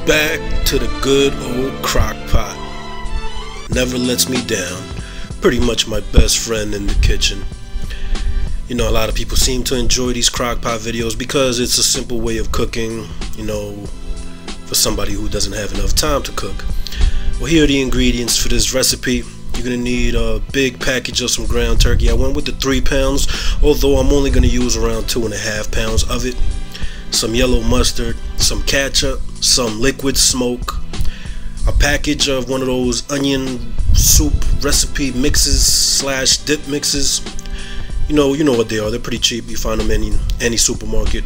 Back to the good old Crockpot. Never lets me down. Pretty much my best friend in the kitchen. You know, a lot of people seem to enjoy these Crockpot videos because it's a simple way of cooking, you know, for somebody who doesn't have enough time to cook. Well, here are the ingredients for this recipe. You're going to need a big package of some ground turkey. I went with the 3 pounds, although I'm only going to use around 2.5 pounds of it. Some yellow mustard, some ketchup, some liquid smoke, a package of one of those onion soup recipe mixes slash dip mixes. You know what they are. They're pretty cheap. You find them in any supermarket.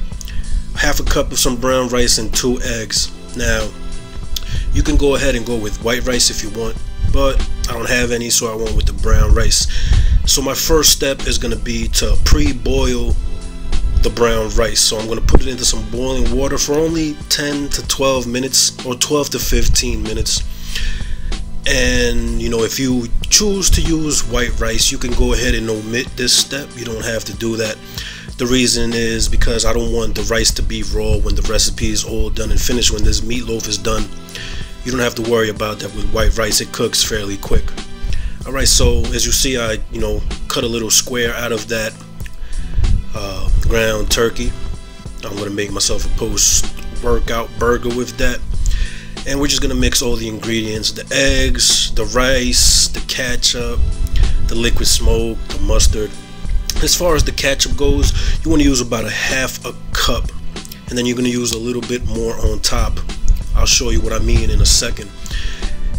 Half a cup of some brown rice and 2 eggs. Now, you can go ahead and go with white rice if you want, but I don't have any, so I went with the brown rice. So my first step is going to be to pre-boil the brown rice. So I'm going to put it into some boiling water for only 10 to 12 minutes or 12 to 15 minutes. And you know, if you choose to use white rice, you can go ahead and omit this step. You don't have to do that. The reason is because I don't want the rice to be raw when the recipe is all done and finished. When this meatloaf is done, you don't have to worry about that with white rice. It cooks fairly quick. Alright, so as you see, I cut a little square out of that ground turkey. I'm going to make myself a post-workout burger with that. And we're just going to mix all the ingredients: the eggs, the rice, the ketchup, the liquid smoke, the mustard. As far as the ketchup goes, you want to use about ½ a cup, and then you're going to use a little bit more on top. I'll show you what I mean in a second.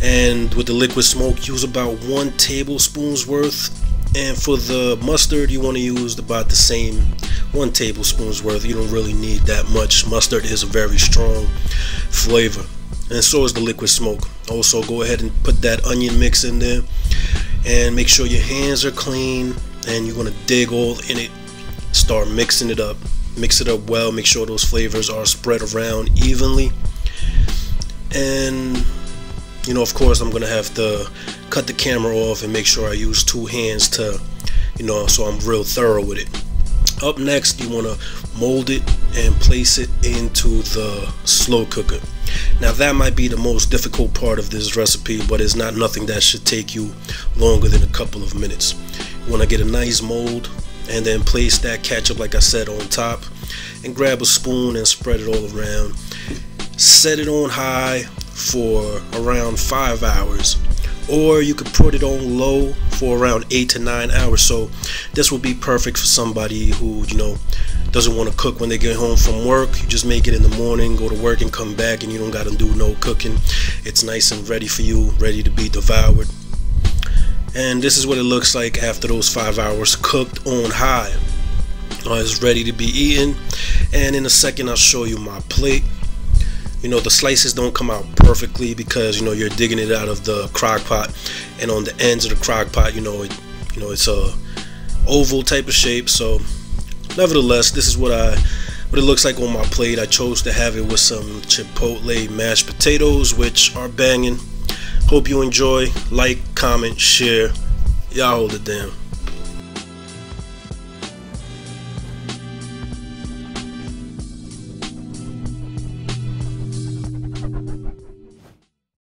And with the liquid smoke, use about 1 tablespoon's worth. And for the mustard, you want to use about the same 1 tablespoon's worth. You don't really need that much. Mustard is a very strong flavor, and so is the liquid smoke. Also, go ahead and put that onion mix in there, and make sure your hands are clean, and you're going to dig all in it. Start mixing it up. Mix it up well. Make sure those flavors are spread around evenly. And you know, of course, I'm gonna have to cut the camera off and make sure I use 2 hands to, so I'm real thorough with it. Up next, you want to mold it and place it into the slow cooker. Now, that might be the most difficult part of this recipe, but it's not nothing that should take you longer than a couple of minutes. You want to get a nice mold and then place that ketchup, like I said, on top, and grab a spoon and spread it all around. Set it on high for around 5 hours, or you could put it on low for around 8 to 9 hours. So this will be perfect for somebody who doesn't want to cook when they get home from work. You just make it in the morning, go to work and come back, and you don't got to do no cooking. It's nice and ready for you, ready to be devoured. And this is what it looks like after those 5 hours cooked on high. It's ready to be eaten, and in a second I'll show you my plate. The slices don't come out perfectly because you're digging it out of the crock pot, and on the ends of the crock pot, it's a oval type of shape. So nevertheless, this is what it looks like on my plate. I chose to have it with some chipotle mashed potatoes, which are banging. Hope you enjoy. Like, comment, share. Y'all hold it down.